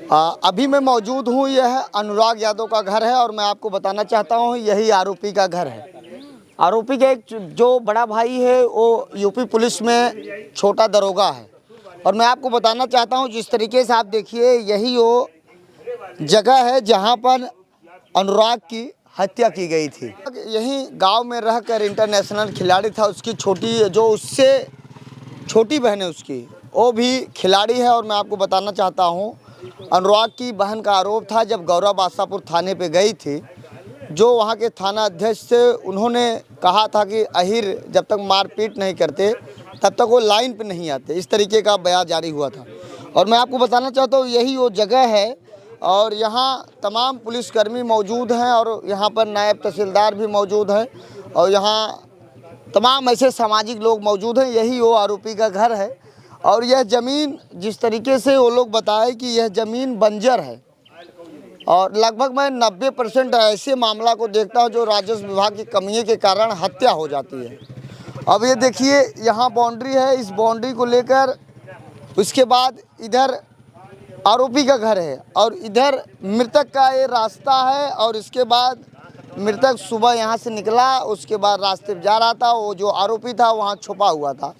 अभी मैं मौजूद हूँ, यह अनुराग यादव का घर है और मैं आपको बताना चाहता हूँ यही आरोपी का घर है। आरोपी का एक जो बड़ा भाई है वो यूपी पुलिस में छोटा दरोगा है और मैं आपको बताना चाहता हूँ जिस तरीके से आप देखिए यही वो जगह है जहाँ पर अनुराग की हत्या की गई थी। यही गांव में रहकर इंटरनेशनल खिलाड़ी था, उसकी छोटी जो उससे छोटी बहन है उसकी वो भी खिलाड़ी है। और मैं आपको बताना चाहता हूँ अनुराग की बहन का आरोप था जब गौरव बादशाहपुर थाने पे गई थी, जो वहाँ के थाना अध्यक्ष से उन्होंने कहा था कि अहिर जब तक मारपीट नहीं करते तब तक वो लाइन पे नहीं आते, इस तरीके का बयान जारी हुआ था। और मैं आपको बताना चाहता हूँ यही वो जगह है और यहाँ तमाम पुलिसकर्मी मौजूद हैं और यहाँ पर नायब तहसीलदार भी मौजूद हैं और यहाँ तमाम ऐसे सामाजिक लोग मौजूद हैं। यही वो आरोपी का घर है और यह ज़मीन जिस तरीके से वो लोग बताए कि यह ज़मीन बंजर है और लगभग मैं 90% ऐसे मामला को देखता हूँ जो राजस्व विभाग की कमी के कारण हत्या हो जाती है। अब ये देखिए यहाँ बाउंड्री है, इस बाउंड्री को लेकर उसके बाद इधर आरोपी का घर है और इधर मृतक का ये रास्ता है और इसके बाद मृतक सुबह यहाँ से निकला, उसके बाद रास्ते पे जा रहा था, वो जो आरोपी था वहाँ छुपा हुआ था।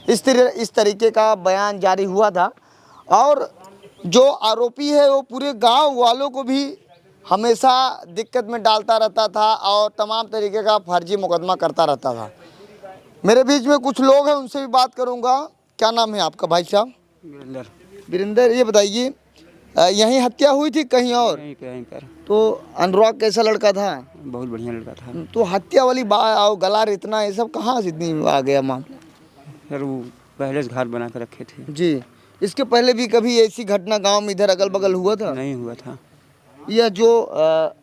इस तरीके का बयान जारी हुआ था और जो आरोपी है वो पूरे गांव वालों को भी हमेशा दिक्कत में डालता रहता था और तमाम तरीके का फर्जी मुकदमा करता रहता था। मेरे बीच में कुछ लोग हैं, उनसे भी बात करूंगा। क्या नाम है आपका भाई साहब? वीरेंद्र। ये बताइए यहीं हत्या हुई थी कहीं और? यहीं पर। तो अनुराग कैसा लड़का था? बहुत बढ़िया लड़का था। तो हत्या वाली बात गला इतना ये सब कहाँ से इतनी आ गया मामला? सर वो पहले से घर बना कर रखे थे जी। इसके पहले भी कभी ऐसी घटना गांव में इधर अगल बगल हुआ था? नहीं हुआ था। यह जो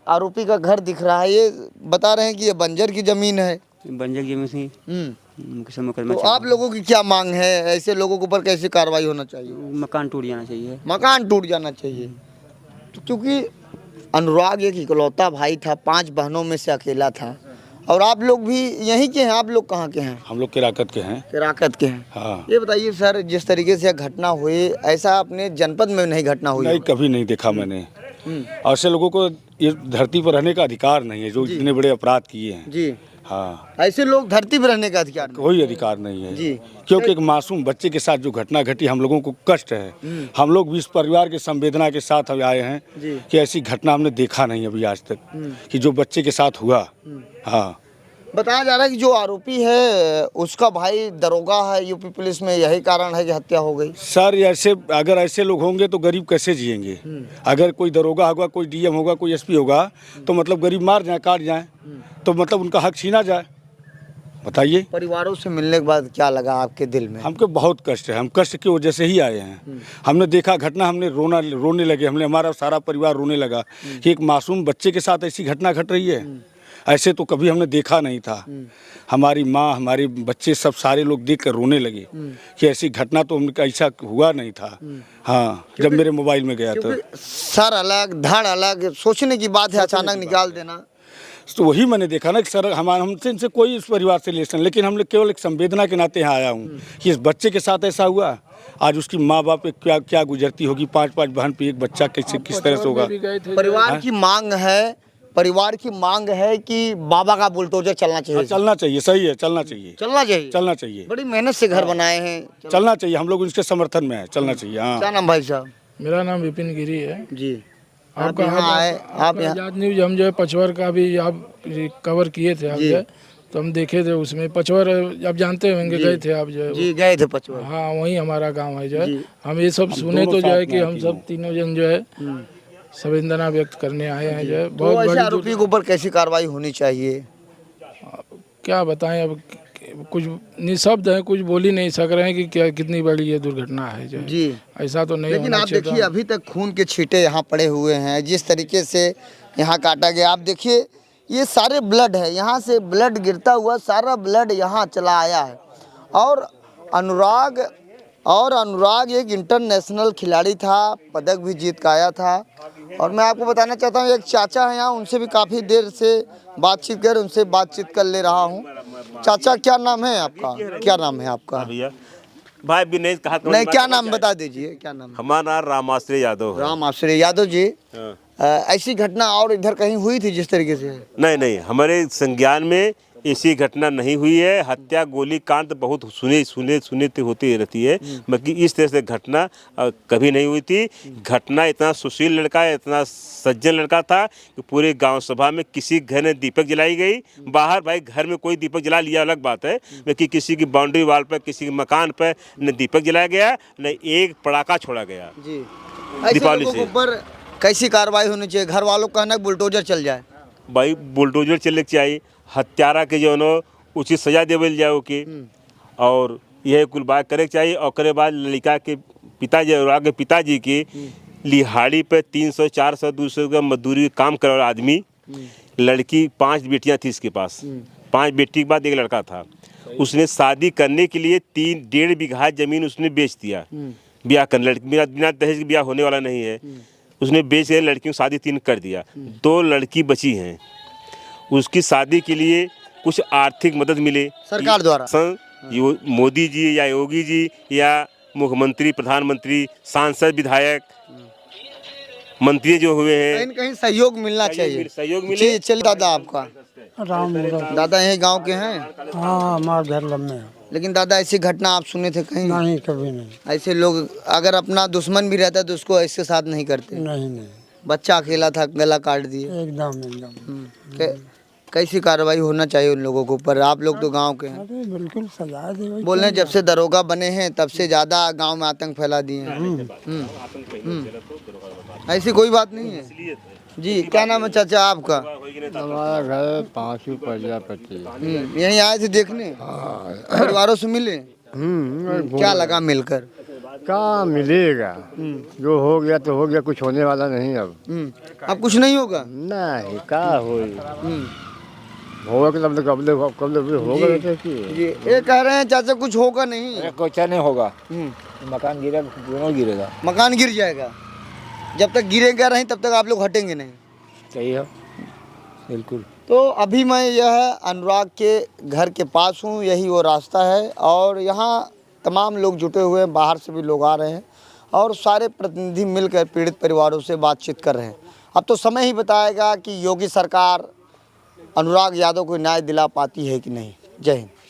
आरोपी का घर दिख रहा है ये बता रहे हैं कि ये बंजर की जमीन है। बंजर जमीन से तो आप लोगों की क्या मांग है? ऐसे लोगों के ऊपर कैसे कार्रवाई होना चाहिए? मकान टूट जाना चाहिए। मकान टूट जाना चाहिए। तो क्योंकि अनुराग एक इकलौता भाई था, 5 बहनों में से अकेला था और आप लोग भी यहीं के हैं। आप लोग कहाँ के हैं? हम लोग केराकत के हैं। केराकत के हैं। हाँ। ये बताइए सर, जिस तरीके से घटना हुई ऐसा अपने जनपद में नहीं घटना हुई? नहीं, कभी नहीं देखा मैंने। ऐसे लोगों को ये धरती पर रहने का अधिकार नहीं है जो इतने बड़े अपराध किए हैं। जी हाँ, ऐसे लोग धरती पर रहने का अधिकार नहीं। कोई अधिकार नहीं है जी। क्योंकि एक मासूम बच्चे के साथ जो घटना घटी हम लोगों को कष्ट है। हम लोग भी इस परिवार के संवेदना के साथ अभी आए हैं कि ऐसी घटना हमने देखा नहीं अभी आज तक कि जो बच्चे के साथ हुआ। हाँ, बताया जा रहा है कि जो आरोपी है उसका भाई दरोगा है यूपी पुलिस में, यही कारण है कि हत्या हो गई। सर ऐसे अगर ऐसे लोग होंगे तो गरीब कैसे जिएंगे? अगर कोई दरोगा होगा, कोई डीएम होगा, कोई एसपी होगा तो मतलब गरीब मार जाए, काट जाए तो मतलब उनका हक छीना जाए। बताइए। परिवारों से मिलने के बाद क्या लगा आपके दिल में? हमको बहुत कष्ट है, हम कष्ट की वजह से ही आए हैं। हमने देखा घटना, हमने रोने लगे, हमारा सारा परिवार रोने लगा कि एक मासूम बच्चे के साथ ऐसी घटना घट रही है। ऐसे तो कभी हमने देखा नहीं था। हमारी माँ, हमारे बच्चे सब सारे लोग देख कर रोने लगे कि ऐसी घटना तो उनका ऐसा हुआ नहीं था। हाँ, जब मेरे मोबाइल में गया तो सर अलग धड़ अलग, सोचने की बात है, अचानक निकाल देना। तो वही मैंने देखा ना कि सर हमसे इनसे कोई इस परिवार से रिलेशन, लेकिन हम लोग केवल एक संवेदना के नाते यहाँ आया हूँ कि इस बच्चे के साथ ऐसा हुआ। आज उसकी माँ बाप क्या क्या गुजरती होगी, 5-5 बहन पे एक बच्चा कैसे किस तरह से होगा? परिवार की मांग है कि बाबा का बुलडोजर चलना चाहिए। चलना चाहिए, सही है, चलना चाहिए, चलना चाहिए, चलना चाहिए। बड़ी मेहनत से घर बनाए हैं, चलना चाहिए। हम लोग उसके समर्थन में है, चलना चाहिए। हाँ। क्या नाम भाई साहब? मेरा नाम विपिन गिरी है जी। आपका यहाँ आए, आप यहाँ आजाद न्यूज हम जो है पचवर का भी आप कवर किए थे आप जो है, तो हम देखे थे उसमें पचवर आप जानते होंगे, गए थे आप जो है? जी गए थे पचवर। हाँ वहीं हमारा गांव है जो है। हम ये सब सुने तो जो है कि हम सब तीनों जन जो है संवेदना व्यक्त करने आए हैं जो है। बहुत ऐसे आरोपी के ऊपर कैसी कार्रवाई होनी चाहिए? क्या बताएं, अब कुछ निशब्द है, कुछ बोल ही नहीं सक रहे हैं कि क्या कितनी बड़ी ये दुर्घटना है जो है। जी ऐसा तो नहीं। लेकिन आप देखिए अभी तक खून के छींटे यहाँ पड़े हुए हैं, जिस तरीके से यहाँ काटा गया। आप देखिए ये सारे ब्लड है, यहाँ से ब्लड गिरता हुआ सारा ब्लड यहाँ चला आया है। और अनुराग एक इंटरनेशनल खिलाड़ी था, पदक भी जीत के आया था। और मैं आपको बताना चाहता हूँ एक चाचा है यहाँ, उनसे भी काफ़ी देर से बातचीत कर ले रहा हूँ। चाचा क्या नाम है आपका? क्या नाम है आपका? भाई भी नहीं कहा। नहीं, क्या नाम बता दीजिए, क्या नाम है? हमारा नाम रामाश्रय यादव है। राम आश्रय यादव जी। हाँ। ऐसी घटना और इधर कहीं हुई थी जिस तरीके से? नहीं नहीं, हमारे संज्ञान में ऐसी घटना नहीं हुई है। हत्या गोली कांड बहुत सुने तो होती रहती है, बाकी इस तरह से घटना कभी नहीं हुई थी। घटना इतना सुशील लड़का है, इतना सज्जन लड़का था कि पूरे गांव सभा में किसी घर में दीपक जलाई गई। बाहर भाई घर में कोई दीपक जला लिया अलग बात है, बाकी किसी की बाउंड्री वाल पर, किसी के मकान पर न दीपक जलाया गया, न एक पटाखा छोड़ा गया जी। ऐसे दीपावली लोगों के से। ऊपर कैसी कार्रवाई होनी चाहिए? घर वालों का कहना है बुलडोजर चल जाए। भाई बुलडोजर चलने के चाहिए, हत्यारा के जो नो उचित सजा देवल जाओ कि, और यह कुल बात करे के चाहिए। और करे बाद लड़का के पिताजी और आगे पिताजी की लिहाड़ी पे 300 400 200 का मजदूरी काम करे वाला आदमी, लड़की 5 बेटियां थी इसके पास, 5 बेटी के बाद एक लड़का था। उसने शादी करने के लिए 3.5 बीघा जमीन उसने बेच दिया ब्याह कर। लड़की बिना दहेज के ब्याह होने वाला नहीं है, उसने बेच के लड़कियों की शादी 3 कर दिया। 2 लड़की बची हैं, उसकी शादी के लिए कुछ आर्थिक मदद मिले सरकार द्वारा। मोदी जी या योगी जी या मुख्यमंत्री, प्रधानमंत्री, सांसद, विधायक, मंत्री जो हुए हैं, कहीं न कहीं सहयोग मिलना चाहिए। सहयोग मिले। जी, चलिए दादा आपका। राम दादा यही गांव के हैं? हाँ, हमारे घर लम्बे हैं। लेकिन दादा ऐसी घटना आप सुने थे कहीं? नहीं, कभी नहीं। ऐसे लोग अगर अपना दुश्मन भी रहता है तो उसको ऐसे साथ नहीं करते। नहीं नहीं, बच्चा अकेला था, गला काट दिए। एकदम एकदम। कैसी कार्रवाई होना चाहिए उन लोगों के ऊपर? आप लोग तो गांव के हैं। अरे बिल्कुल सजा दे। बोल रहे हैं जब से दरोगा बने हैं तब से ज्यादा गांव में आतंक फैला दिए हैं। ऐसी कोई बात नहीं है जी। क्या नाम है चाचा आपका? हमारा घर 5 प्रजापति। यहीं आए थे देखने, परिवारों से मिले? क्या लगा मिलकर? क्या मिलेगा, जो हो गया तो हो गया, कुछ होने वाला नहीं अब। अब कुछ नहीं होगा? नहीं, क्या होगा कि कब होगा जी, ये कह रहे हैं चाचा कुछ होगा नहीं। कुछ नहीं होगा, मकान गिरेगा, दोनों गिरेगा, मकान गिर जाएगा। जब तक गिरेगा नहीं तब तक आप लोग हटेंगे नहीं। सही है, बिल्कुल। तो अभी मैं यह अनुराग के घर के पास हूँ, यही वो रास्ता है और यहाँ तमाम लोग जुटे हुए हैं, बाहर से भी लोग आ रहे हैं और सारे प्रतिनिधि मिलकर पीड़ित परिवारों से बातचीत कर रहे हैं। अब तो समय ही बताएगा कि योगी सरकार अनुराग यादव को न्याय दिला पाती है कि नहीं। जय हिंद।